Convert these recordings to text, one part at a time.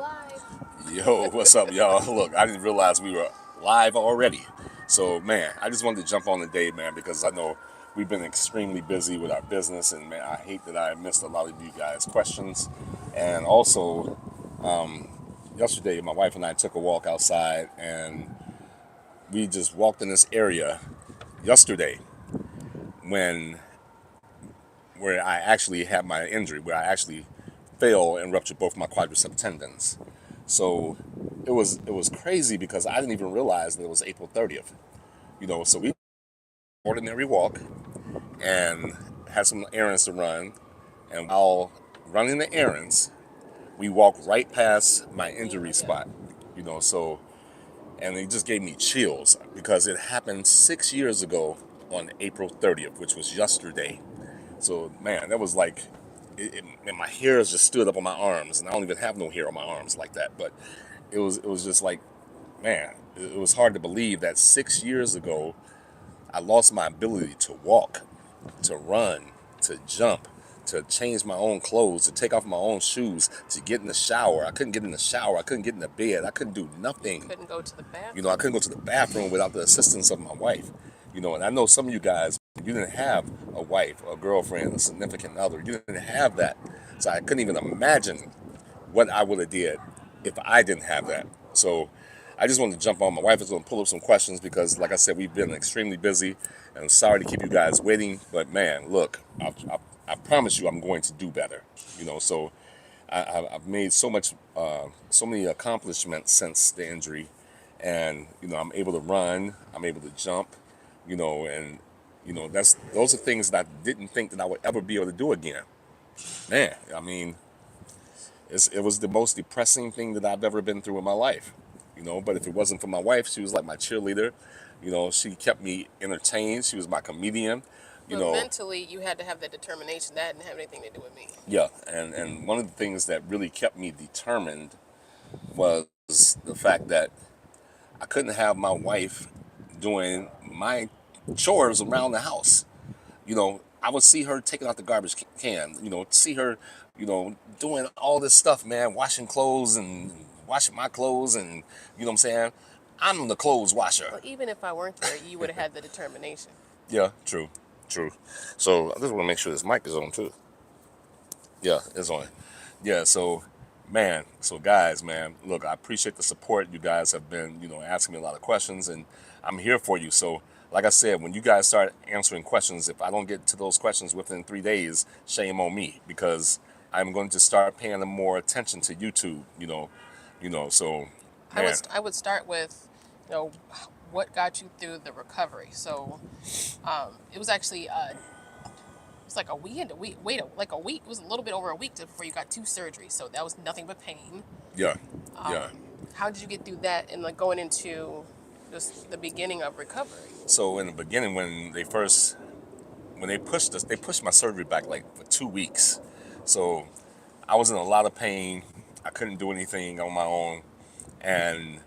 live. Yo, what's up, y'all? Look, I didn't realize we were live already. So, man, I just wanted to jump on today, man, because I know we've been extremely busy with our business, and man, I hate that I missed a lot of you guys' questions. And also, yesterday, my wife and I took a walk outside, and we just walked in this area yesterday when where I actually had my injury, where I actually fell and ruptured both my quadricep tendons. So it was crazy because I didn't even realize that it was April 30th. So we ordinary walk and had some errands to run, and while running the errands, we walked right past my injury spot. So and it just gave me chills because it happened 6 years ago on April 30th, which was yesterday. So man, that was like, and my hairs just stood up on my arms, and I don't even have no hair on my arms like that. But it was just like, man, it was hard to believe that 6 years ago I lost my ability to walk, to run, to jump, to change my own clothes, to take off my own shoes, to get in the shower. I couldn't get in the shower. I couldn't get in the bed. I couldn't do nothing. Couldn't go to the bathroom. I couldn't go to the bathroom without the assistance of my wife. And I know some of you guys, you didn't have a wife, a girlfriend, a significant other. You didn't have that. So I couldn't even imagine what I would have did if I didn't have that. So I just wanted to jump on. My wife is going to pull up some questions because, like I said, we've been extremely busy. And I'm sorry to keep you guys waiting. But, man, look, I promise you I'm going to do better. So I've made so many accomplishments since the injury. And, I'm able to run. I'm able to jump, and, those are things that I didn't think that I would ever be able to do again. Man, I mean, it was the most depressing thing that I've ever been through in my life. But if it wasn't for my wife, she was like my cheerleader. She kept me entertained. She was my comedian. But mentally, you had to have that determination. That didn't have anything to do with me. Yeah, and one of the things that really kept me determined was the fact that I couldn't have my wife doing my chores around the house. I would see her taking out the garbage can, see her, doing all this stuff, man, washing clothes and washing my clothes, and you know what I'm saying? I'm the clothes washer. Well, even if I weren't there, you would have had the determination. Yeah, true. So I just want to make sure this mic is on too. Yeah, it's on. Yeah, so guys, man, look, I appreciate the support. You guys have been, asking me a lot of questions, and I'm here for you. So, like I said, when you guys start answering questions, if I don't get to those questions within 3 days, shame on me, because I'm going to start paying more attention to YouTube. So man, I would start with, what got you through the recovery. So, it was actually it's like a week. Like a week. It was a little bit over a week before you got 2 surgeries. So that was nothing but pain. yeah. How did you get through that and like going into just the beginning of recovery? So in the beginning, when they pushed my surgery back like for 2 weeks. So I was in a lot of pain. I couldn't do anything on my own, and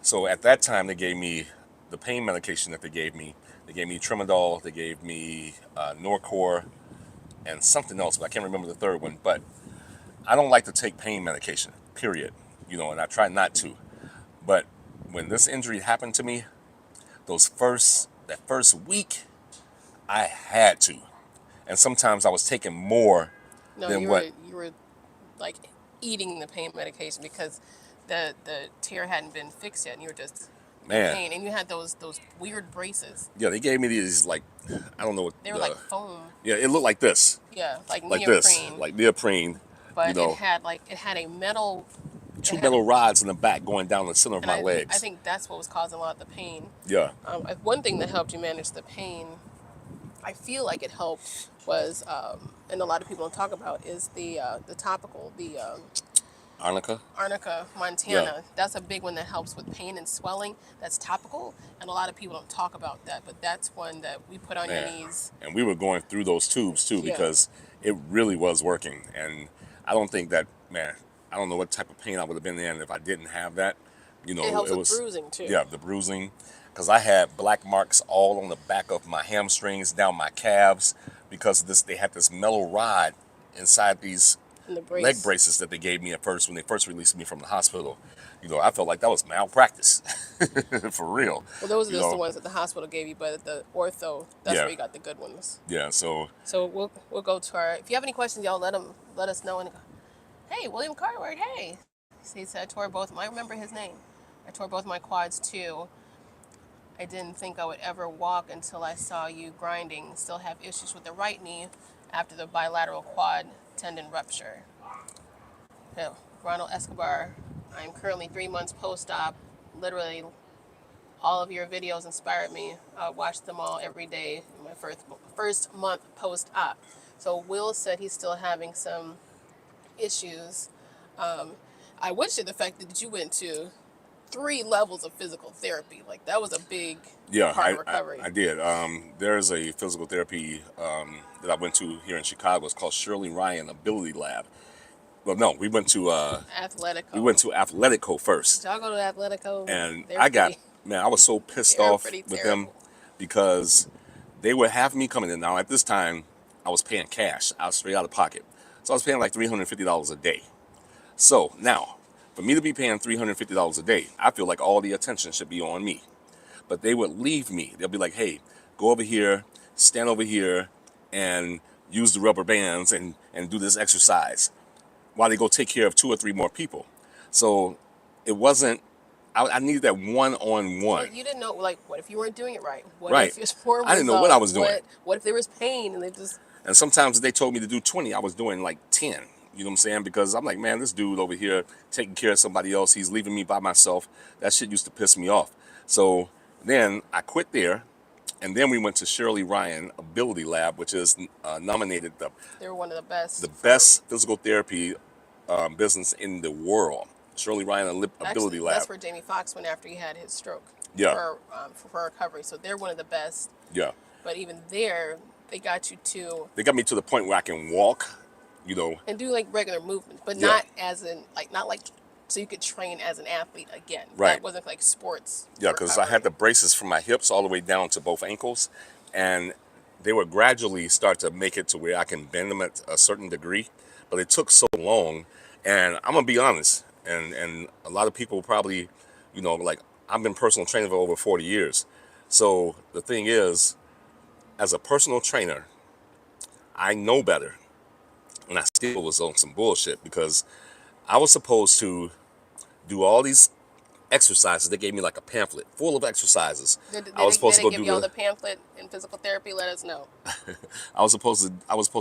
so at that time they gave me the pain medication that they gave me. They gave me Tramadol. They gave me Norcor and something else, but I can't remember the third one. But I don't like to take pain medication, period. And I try not to. But when this injury happened to me, that first week, I had to. And sometimes I was taking more than you what. were like eating the pain medication because the tear hadn't been fixed yet, and you were just in Man, pain, and you had those weird braces. yeah, they gave me these, like, I don't know what. They were like foam. Yeah, it looked like this. Yeah, like this, neoprene. like neoprene. But it had a metal. Two metal rods in the back going down the center of my legs. I think that's what was causing a lot of the pain. Yeah. One thing that helped you manage the pain, I feel like it helped, was, and a lot of people don't talk about, is the topical, the Arnica, Montana. Yeah. That's a big one that helps with pain and swelling. That's topical, and a lot of people don't talk about that. But that's one that we put on your knees. And we were going through those tubes too, because it really was working. And I don't think that, man, I don't know what type of pain I would have been in if I didn't have that. It helps with bruising too. Yeah, the bruising, because I had black marks all on the back of my hamstrings, down my calves, because they had this metal rod inside these And the leg brace. braces that they gave me at first when they first released me from the hospital. I felt like that was malpractice, for real. Well, those are You just the know, ones that the hospital gave you, but at the ortho, that's yeah, where you got the good ones. yeah. So So we'll go to our. If you have any questions, y'all let us know. And hey, William Cartwright. Hey, he said I tore both. I remember his name. I tore both my quads too. I didn't think I would ever walk until I saw you grinding. Still have issues with the right knee after the bilateral quad tendon rupture. Yeah. Ronald Escobar. I am currently 3 months post-op. Literally, all of your videos inspired me. I watch them all every day in my first month post-op. So Will said he's still having some issues. Um, I wish at the fact that you went to 3 levels of physical therapy. Like that was a big yeah, part of recovery. I did. There's a physical therapy that I went to here in Chicago. It's called Shirley Ryan Ability Lab. Well, no, we Athletico. went to Athletico Did first, y'all go to Athletico? and They're pretty. man, I was so pissed They're off pretty with them terrible. because they would have me coming in. Now at this time, I was paying cash. I was straight out of pocket, so I was paying like $350 a day. So now, for me to be paying $350 a day, I feel like all the attention should be on me. But they would leave me. They'll be like, hey, go over here, stand over here, and use the rubber bands and do this exercise while they go take care of 2 or 3 more people. So it wasn't, I needed that one on Well, one. you didn't know. Like, what if you weren't doing it right? What Right. if your sport I didn't was know what I off? was doing. What if there was pain and they just And sometimes they told me to do 20, I was doing like 10. You know what I'm saying? Because I'm like, man, this dude over here taking care of somebody else, he's leaving me by myself. That shit used to piss me off. So then I quit there. And then we went to Shirley Ryan Ability Lab, which is nominated they were one of the the best for. best physical therapy business in the world. Shirley Ryan Ability Actually, that's Lab. where Jamie Foxx went after he had his stroke Yeah, for recovery. So they're one of the best. yeah. But even there, they got you to They got me to the point where I can walk, you know. and do like regular movement, but Yeah, not as in like not like so you could train as an athlete again. right. That wasn't like sports Yeah, because I had recovery. the braces from my hips all the way down to both ankles, and they would gradually start to make it to where I can bend them at a certain degree, but it took so long. And I'm gonna be honest, and a lot of people probably, like I've been personal training for over 40 years. So the thing is, as a personal trainer, I know better, and I still was on some bullshit because I was supposed to do all these exercises. They gave me like a pamphlet full of exercises. I was Did supposed to they go give do you all the the pamphlet in physical therapy? Let us know. I was supposed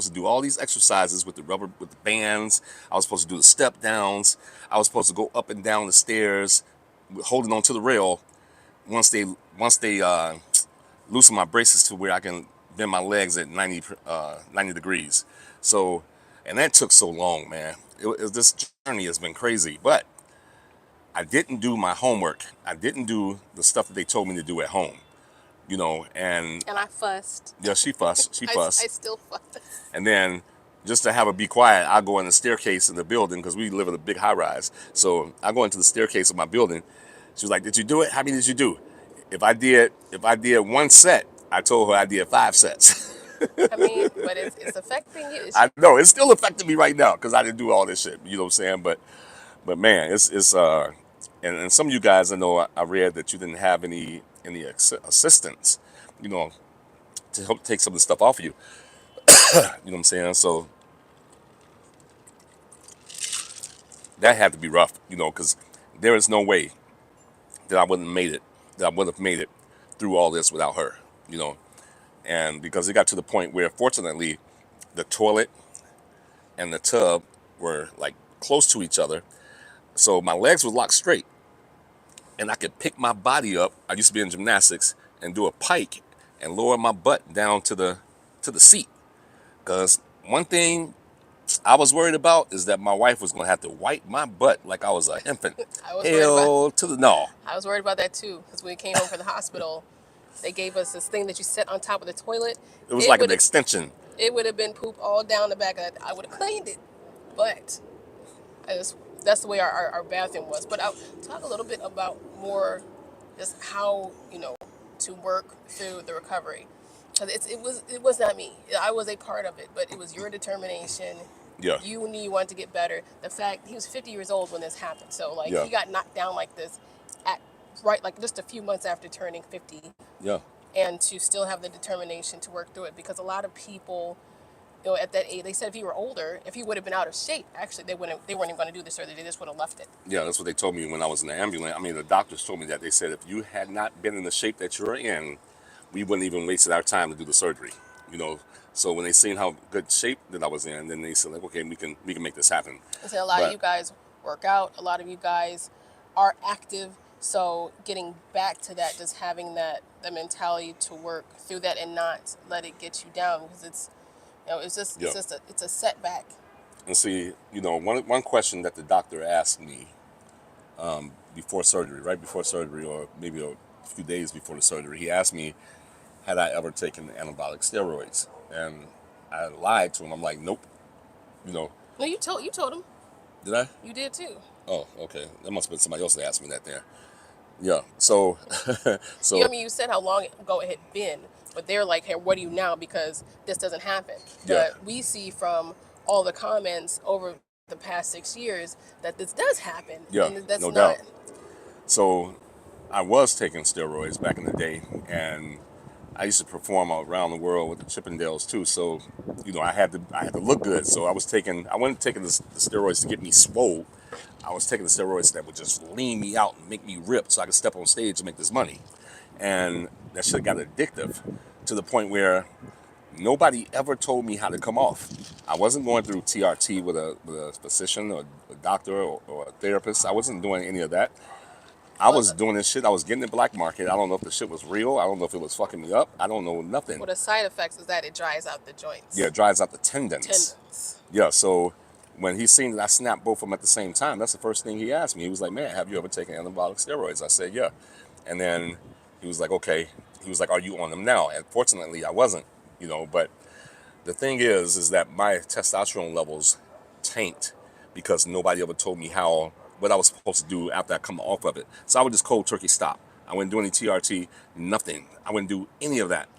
to do all these exercises with the bands. I was supposed to do the step downs. I was supposed to go up and down the stairs holding on to the rail once they loosen my braces to where I can bend my legs at 90 degrees. So, and that took so long, man. This journey has been crazy, but I didn't do my homework. I didn't do the stuff that they told me to do at home, and And I fussed. yeah, she fussed, she I fussed. still fuss. And then just to have her be quiet, I go in the staircase in the building because we live in a big high rise. So I go into the staircase of my building. She was like, "Did you do it? How many did you do?" If I did one set, I told her I did 5 sets. I mean, but it's affecting you. I know it's still affecting me right now because I didn't do all this shit. You know what I'm saying? But man, and some of you guys, I know I read that you didn't have any assistance, you know, to help take some of the stuff off of you. You know what I'm saying? So that had to be rough, because there is no way that I wouldn't have made it, that I would have made it through all this without her, you know. And because it got to the point where, fortunately, the toilet and the tub were like close to each other, so my legs were locked straight, and I could pick my body up. I used to be in gymnastics and do a pike and lower my butt down to the seat. Because one thing I was worried about is that my wife was gonna have to wipe my butt like I was an infant. I was worried about. Hell to the no. I was worried about that too because when we came home from the hospital, they gave us this thing that you set on top of the toilet. It was It like an would extension. it would have been poop all down the back of that. I would have cleaned it, but I just that's the way our bathroom was. But I'll talk a little bit about more just how to work through the recovery because it was not me. I was a part of it, but it was your determination Yeah. You knew you wanted to get better. The fact he was 50 years old when this happened, so like Yeah. he got knocked down like this at right like just a few months after turning 50, Yeah. and to still have the determination to work through it, because a lot of people, at that age, they said if he were older, if he would have been out of shape, actually they weren't even going to do the surgery. They just would have left it. Yeah, that's what they told me when I was in the ambulance. I mean, the doctors told me that. They said if you had not been in the shape that you're in, we wouldn't even wasted our time to do the surgery. You know, so when they seen how good shape that I was in, then they said like, okay, we can make this happen. I said a lot of you guys work out. A lot of you guys are active. So getting back to that, just having the mentality to work through that and not let it get you down, because it's, it's a setback. And see, one question that the doctor asked me before surgery, right before surgery, or maybe a few days before the surgery, he asked me, had I ever taken anabolic steroids? And I lied to him. I'm like, nope. No, you told him. Did I? You did too. Oh, okay. That must have been somebody else that asked me that there. Yeah. So, You said how long ago it had been, but they're like, hey, what do you now? Because this doesn't happen. Yeah. But we see from all the comments over the past 6 years that this does happen. Yeah, and that's no not, doubt. So I was taking steroids back in the day, and I used to perform around the world with the Chippendales too. So, I had to look good. So I wasn't taking the steroids to get me swole. I was taking the steroids that would just lean me out and make me rip so I could step on stage and make this money. And that shit got addictive to the point where nobody ever told me how to come off. I wasn't going through TRT with a physician or a doctor or a therapist. I wasn't doing any of that. I was doing this shit. I was getting the black market. I don't know if the shit was real. I don't know if it was fucking me up. I don't know nothing. well, the side effects is that it dries out the joints. Yeah, it dries out the tendons. Yeah, so when he seen that I snapped both of them at the same time, that's the first thing he asked me. He was like, man, have you ever taken anabolic steroids? I said, yeah. And then he was like, okay. He was like, are you on them now? And fortunately, I wasn't, but the thing is that my testosterone levels tanked because nobody ever told me what I was supposed to do after I come off of it. So I would just cold turkey stop. I wouldn't do any TRT, nothing. I wouldn't do any of that.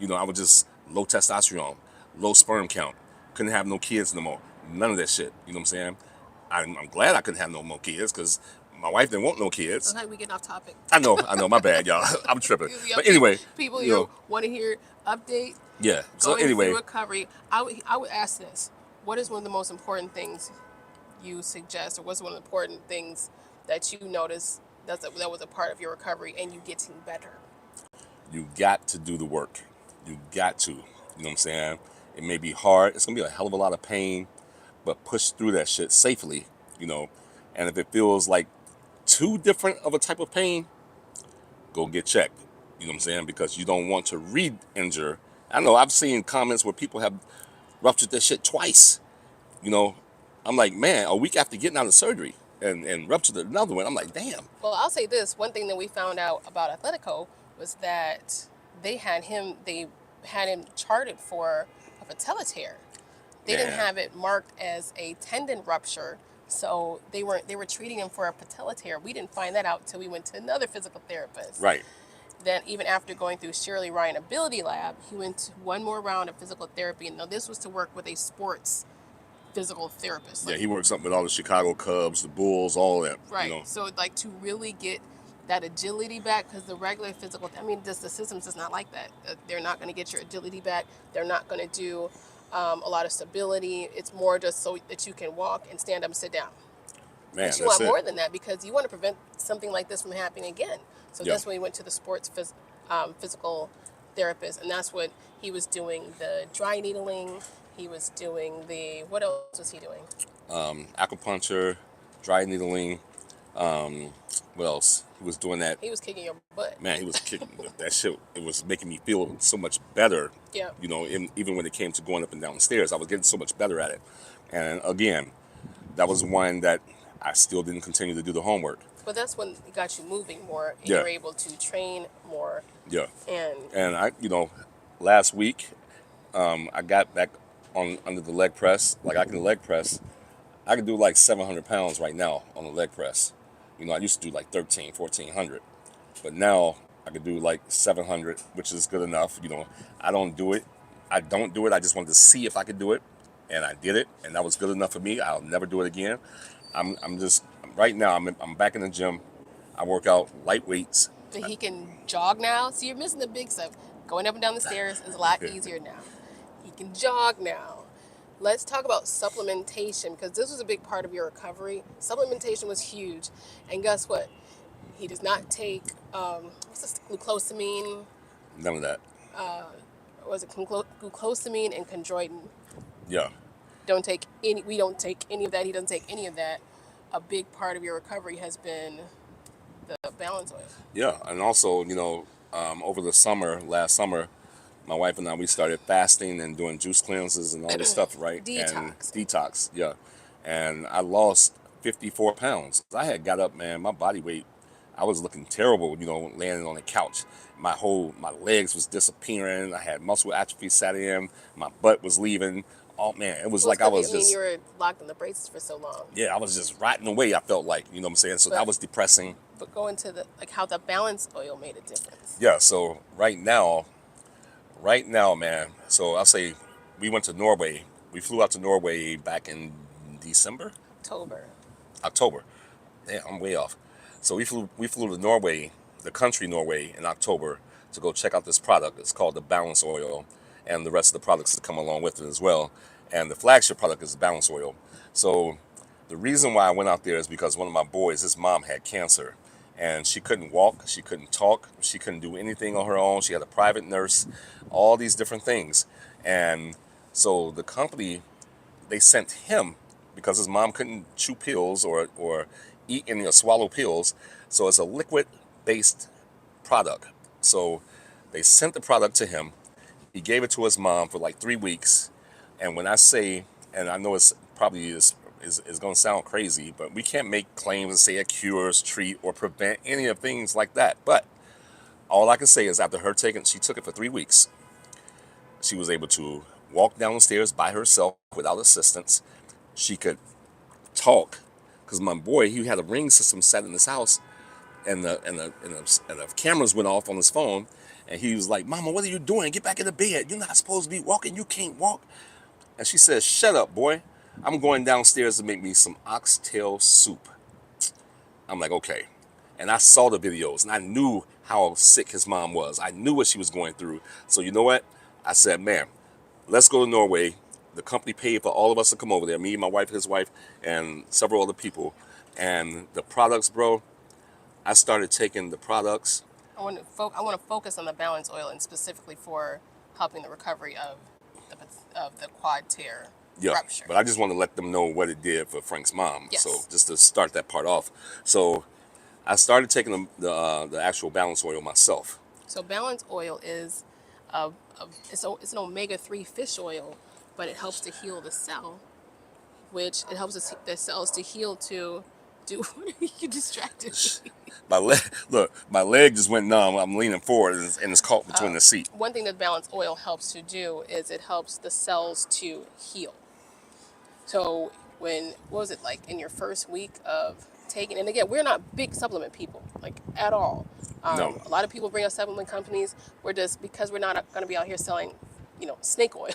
I would just low testosterone, low sperm count. Couldn't have no kids no more. None of that shit. You know what I'm saying? I'm glad I couldn't have no more kids because my wife didn't want no kids. Okay, we getting off topic. I know, my bad, y'all. I'm tripping. But anyway, people want to hear update. Yeah. So going anyway, through recovery. I would ask this: what is one of the most important things you suggest, or what's one of the important things that you notice that was a part of your recovery and you getting better? You got to do the work. You got to. You know what I'm saying? It may be hard. It's gonna be a hell of a lot of pain, but push through that shit safely. And if it feels like too different of a type of pain, go get checked. You know what I'm saying? Because you don't want to re-injure. I know I've seen comments where people have ruptured their shit twice. I'm like, man, a week after getting out of surgery and ruptured another one. I'm like, damn. Well, I'll say this. One thing that we found out about Atletico was that they had him charted for a patella tear. They didn't have it marked as a tendon rupture. So they were treating him for a patella tear. We didn't find that out until we went to another physical therapist. Right. Then even after going through Shirley Ryan Ability Lab, he went to one more round of physical therapy. And now this was to work with a sports physical therapist. Yeah, he works up with all the Chicago Cubs, the Bulls, all that. Right. So to really get that agility back, because the regular physical, the system's just not like that. They're not going to get your agility back. They're not going to do a lot of stability. It's more just so that you can walk and stand up and sit down. Man, but you want more than that, because you want to prevent something like this from happening again. So that's when he went to the sports physical therapist, and that's what he was doing, the dry needling. He was doing what else was he doing? Acupuncture, dry needling. What else? He was doing that. He was kicking your butt. Man, he was kicking that shit. It was making me feel so much better. Yeah. Even when it came to going up and down the stairs, I was getting so much better at it. And again, that was one that I still didn't continue to do the homework. But that's when it got you moving more, and you were able to train more. Yeah. And I, last week, I got back under the leg press. Like I can leg press. I can do like 700 pounds right now on the leg press. I used to do like 1,400. But now I can do like 700, which is good enough. I don't do it. I just wanted to see if I could do it. and I did it, and that was good enough for me. I'll never do it again. I'm just right now. I'm back in the gym. I work out light weights. But he can jog now. So you're missing the big stuff. Going up and down the stairs is a lot easier now. He can jog now. Let's talk about supplementation because this was a big part of your recovery. Supplementation was huge. And guess what? He does not take, what's this, glucosamine? None of that. Was it glucosamine and chondroitin? Yeah, Don't take any, we don't take any of that. He doesn't take any of that. A big part of your recovery has been the balance oil. yeah, and also over the summer, last summer, my wife and I, we started fasting and doing juice cleanses and all this stuff, right? And Detox. detox, yeah. And I lost 54 pounds. I had got up, man, my body weight, I was looking terrible, laying on the couch. My legs was disappearing. I had muscle atrophy set in. My butt was leaving. Oh man, it was Well, like I was just, you were locked in the braces for so long. yeah, I was just rotting away. I felt like, you know what I'm saying? So that But was depressing. but go into the like how the balance oil made a difference. Yeah. So right now, man. So I'll say we went to Norway. We flew out to Norway back in December, October. October. Damn, I'm way off. So we flew to Norway, the country Norway, in October to go check out this product. It's called the Balance Oil, and the rest of the products that come along with it as well. And the flagship product is the Balance Oil. So the reason why I went out there is because one of my boys, his mom had cancer, and she couldn't walk, she couldn't talk, she couldn't do anything on her own. She had a private nurse, all these different things. And so the company, they sent him because his mom couldn't chew pills or eat any or swallow pills. So it's a liquid based product. So they sent the product to him. He gave it to his mom for like 3 weeks. And when I say, and I know it's probably is going to sound crazy, but we can't make claims and say it cures, treat, or prevent any of things like that. But all I can say is after she took it for 3 weeks. She was able to walk down the stairs by herself without assistance. She could talk because my boy, he had a ring system set in his house, and the cameras went off on his phone, and he was like, "Mama, what are you doing? Get back in the bed. You're not supposed to be walking. You can't walk." And she says, "Shut up, boy. I'm going downstairs to make me some oxtail soup." I'm like, okay. And I saw the videos, and I knew how sick his mom was. I knew what she was going through. So you know what? I said, man, let's go to Norway. The company paid for all of us to come over there, me, my wife, his wife, and several other people. And the products, bro, I started taking the products. I want to focus on the balance oil and specifically for helping the recovery of the quad tear Yeah, rupture. but I just want to let them know what it did for Frank's mom. Yes. So just to start that part off. So I started taking the actual balance oil myself. So balance oil is it's an omega-3 fish oil, but it helps to heal the cell, which it helps the cells to heal to do. What are you distracted me? My leg just went numb. I'm leaning forward, and it's caught between the seat. One thing that balance oil helps to do is it helps the cells to heal. So what was it like in your first week of taking, and again, we're not big supplement people, like at all. No. A lot of people bring us supplement companies. We're just, because we're not going to be out here selling, snake oil.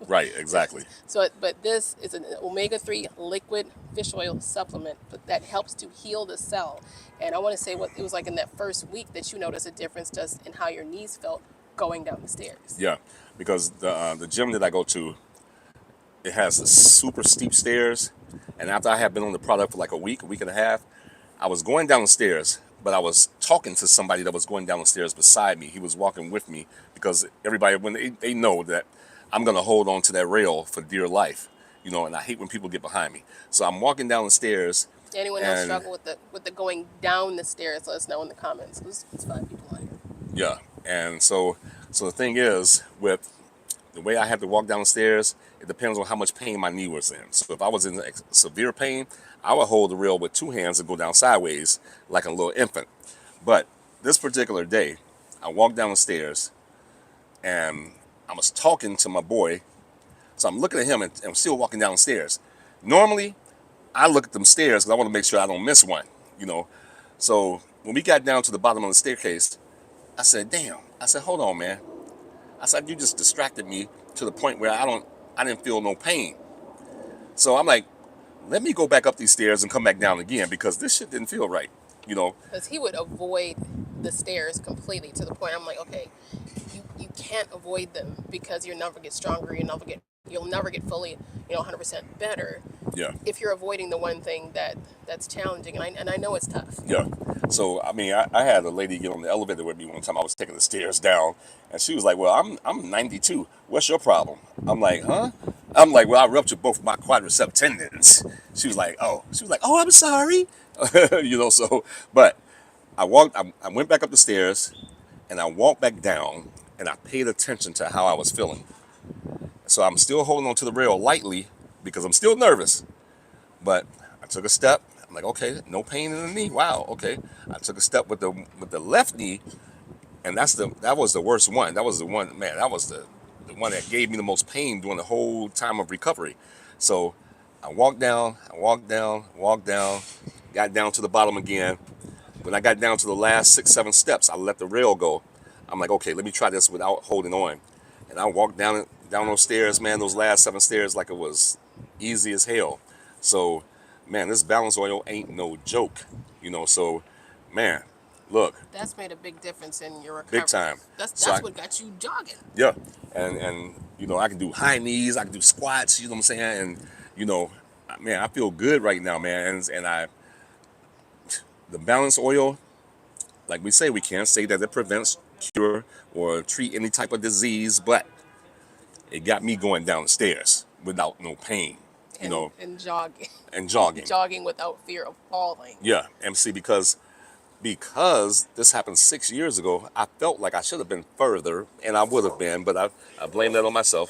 Right, exactly. So, but this is an omega-3 liquid fish oil supplement, but that helps to heal the cell. And I want to say what it was like in that first week that you noticed a difference just in how your knees felt going down the stairs. Yeah, because the gym that I go to, it has the super steep stairs, and after I had been on the product for like a week and a half, I was going down the stairs, but I was talking to somebody that was going down the stairs beside me. He was walking with me because everybody, when they know that I'm gonna hold on to that rail for dear life, and I hate when people get behind me. So I'm walking down the stairs. Anyone else struggle with the going down the stairs? Let us know in the comments. It's 5 people on here. Yeah, and so the thing is, with the way I had to walk down the stairs, it depends on how much pain my knee was in. So if I was in severe pain, I would hold the rail with 2 hands and go down sideways like a little infant. But this particular day, I walked down the stairs, and I was talking to my boy. So I'm looking at him, and I'm still walking down the stairs. Normally, I look at them stairs because I want to make sure I don't miss one. So when we got down to the bottom of the staircase, I said, damn. I said, hold on, man. I said, you just distracted me to the point where I didn't feel no pain. So I'm like, let me go back up these stairs and come back down again because this shit didn't feel right, you know. Because he would avoid the stairs completely to the point I'm like, okay, you can't avoid them because you'll never get stronger. You'll never get fully 100% better Yeah. if you're avoiding the one thing that's challenging. And I know it's tough. Yeah. So I mean, I had a lady get on the elevator with me one time. I was taking the stairs down, and she was like, "Well, I'm 92. What's your problem?" I'm like, "Huh?" I'm like, "Well, I ruptured both my quadricep tendons." She was like, "Oh." She was like, "Oh, I'm sorry." So, but I went back up the stairs, and I walked back down, and I paid attention to how I was feeling. So I'm still holding on to the rail lightly because I'm still nervous. But I took a step. I'm like, okay, no pain in the knee. Wow, okay. I took a step with the left knee, and that was the worst one. That was the one, man. That was the one that gave me the most pain during the whole time of recovery. So I walked down, walked down, got down to the bottom again. When I got down to the last 6, 7 steps, I let the rail go. I'm like, okay, let me try this without holding on. And I walked down those stairs, man, those last 7 stairs like it was easy as hell. So, man, this balance oil ain't no joke, So, man, look, That's made a big difference in your big recovery. time. That's So that's what got you jogging. yeah, and I can do high knees, I can do squats. You know what I'm saying? And you know, man, I feel good right now, man. And the balance oil, like we say, we can't say that it prevents, cure, or treat any type of disease, but it got me going down the stairs without no pain, And jogging. and jogging. Jogging without fear of falling. Yeah, and see, because this happened 6 years ago, I felt like I should have been further, and I would have been, but I blame that on myself.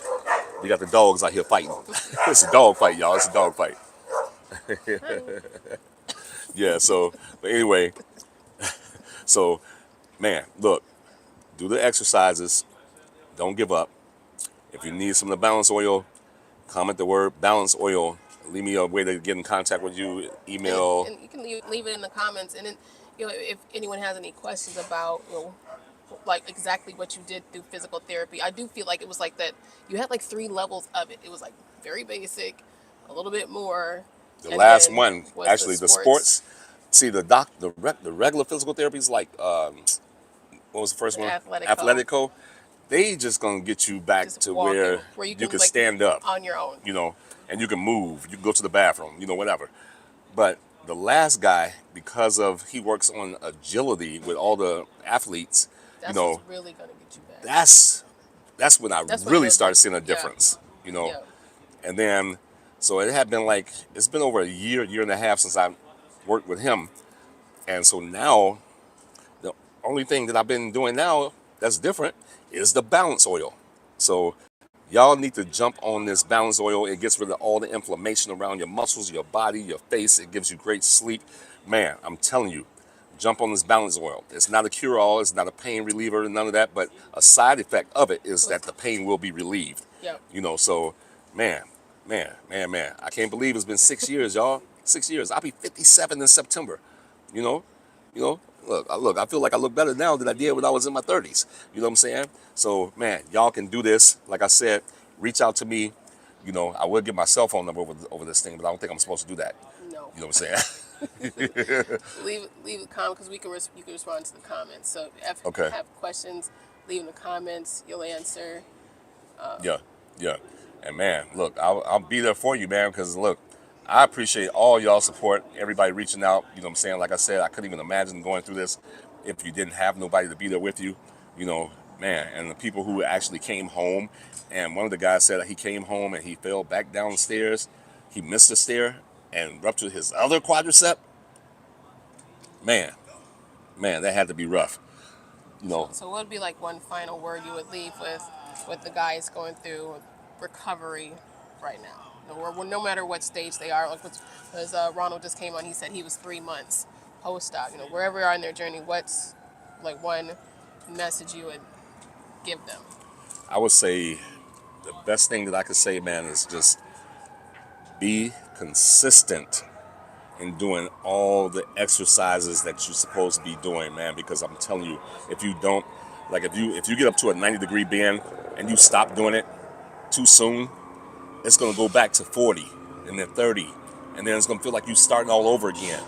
We got the dogs out here fighting. It's a dog fight, y'all. It's a dog fight. Yeah. So, but anyway, so man, look, do the exercises. Don't give up. If you need some of the balance oil, comment the word balance oil. Leave me a way to get in contact with you. Email. And you can leave it in the comments. And then, if anyone has any questions about, like exactly what you did through physical therapy, I do feel like it was like that. You had like 3 levels of it. It was like very basic, a little bit more. The And last then one, was actually, the sports. See, the regular physical therapy is like, what was the first one? Athletico. They just gonna get you back Just to walking, where you you can like stand up, on your own. and you can move. You can go to the bathroom, whatever. But the last guy, because of he works on agility with all the athletes, That's what's really gonna get you back. that's when I That's when really the started seeing a yeah. difference, Yeah. And then, so it had been like, it's been over a year and a half since I worked with him. And so now, the only thing that I've been doing now that's different is the balance oil. So y'all need to jump on this balance oil. It gets rid of all the inflammation around your muscles, your body, your face. It gives you great sleep. Man, I'm telling you, jump on this balance oil. It's not a cure-all. It's not a pain reliever, none of that. But a side effect of it is that the pain will be relieved. Yep. So, man. I can't believe it's been 6 years, y'all. 6 years. I'll be 57 in September. You know, look. I feel like I look better now than I did when I was in my 30s. You know what I'm saying? So, man, y'all can do this. Like I said, reach out to me. I would get my cell phone number over this thing, but I don't think I'm supposed to do that. No. You know what I'm saying? leave a comment because you can respond to the comments. So if Okay. you have questions, leave in the comments. You'll answer. Yeah. And man, look, I'll be there for you, man, because look, I appreciate all y'all support, everybody reaching out. You know what I'm saying? Like I said, I couldn't even imagine going through this if you didn't have nobody to be there with you. Man, and the people who actually came home. And one of the guys said that he came home and he fell back down the stairs. He missed a stair and ruptured his other quadricep. Man, that had to be rough. So what would be like one final word you would leave with the guys going through recovery right now? Or no matter what stage they are, like because Ronald just came on, he said he was 3 months post-op. Wherever they are in their journey, what's like one message you would give them? I would say the best thing that I could say, man, is just be consistent in doing all the exercises that you're supposed to be doing, man, because I'm telling you, if you don't, like if you get up to a 90-degree bend and you stop doing it too soon, it's going to go back to 40 and then 30, and then it's gonna feel like you starting all over again.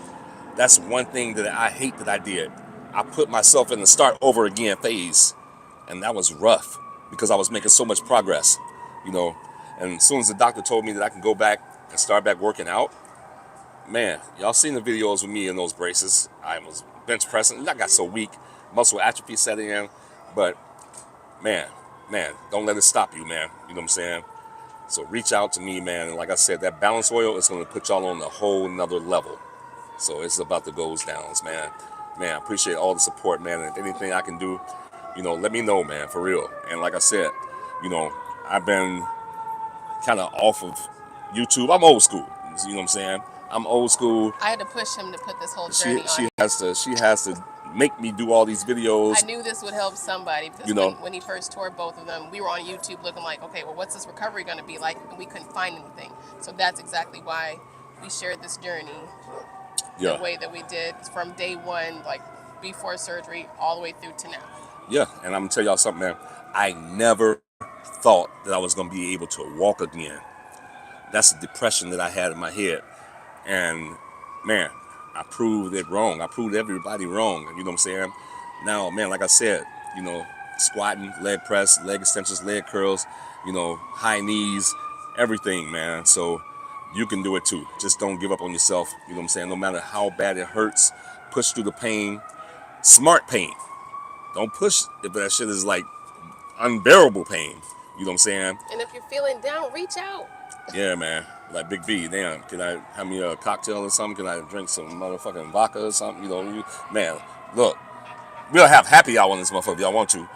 That's one thing that I hate that I did. I put myself in the start over again phase, and that was rough because I was making so much progress, you know. And as soon as the doctor told me that I can go back and start back working out, man, y'all seen the videos with me in those braces. I was bench pressing. I got so weak, muscle atrophy setting in. But man, don't let it stop you, man. You know what I'm saying? So reach out to me, man. And like I said, that balance oil is going to put y'all on a whole nother level. So it's about the goes downs, man. Man, I appreciate all the support, man. And if anything I can do, let me know, man, for real. And like I said, I've been kind of off of YouTube. I'm old school. You know what I'm saying? I'm old school. I had to push him to put this whole She journey on she here. has to make me do all these I videos. knew this would help somebody because You know, when he first toured both of them, we were on YouTube looking like, okay, well, what's this recovery going to be like? And we couldn't find anything. So that's exactly why we shared this journey the yeah, way that we did from day one, like before surgery, all the way through to now. yeah. And I'm gonna tell y'all something, man. I never thought that I was gonna be able to walk again. That's the depression that I had in my head. And man, I proved it wrong. I proved everybody wrong. You know what I'm saying? Now, man, like I said, squatting, leg press, leg extensions, leg curls, high knees, everything, man. So you can do it too. Just don't give up on yourself. You know what I'm saying? No matter how bad it hurts, push through the pain. Smart pain. Don't push if that shit is like unbearable pain. You know what I'm saying? And if you're feeling down, reach out. Yeah, man. Like Big B, damn. Can I have me a cocktail or something? Can I drink some motherfucking vodka or something? Man, look, we'll have happy hour on this motherfucker if y'all want to.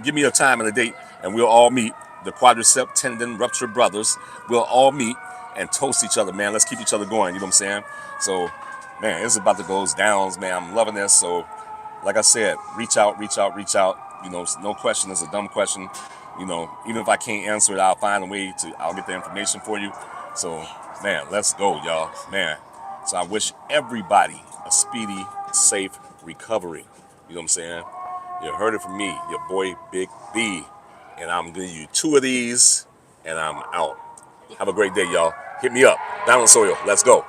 Give me a time and a date, and we'll all meet. The quadricep tendon rupture brothers. We'll all meet and toast each other, man. Let's keep each other going. You know what I'm saying? So, man, it's about to go downs, man. I'm loving this. So, like I said, reach out, reach out, reach out. No question is a dumb question. Even if I can't answer it, I'll find a way I'll get the information for you. So, man, let's go, y'all. Man. So I wish everybody a speedy, safe recovery. You know what I'm saying? You heard it from me, your boy Big B. And I'm giving you 2 of these, and I'm out. Have a great day, y'all. Hit me up. Balance Oil. Let's go.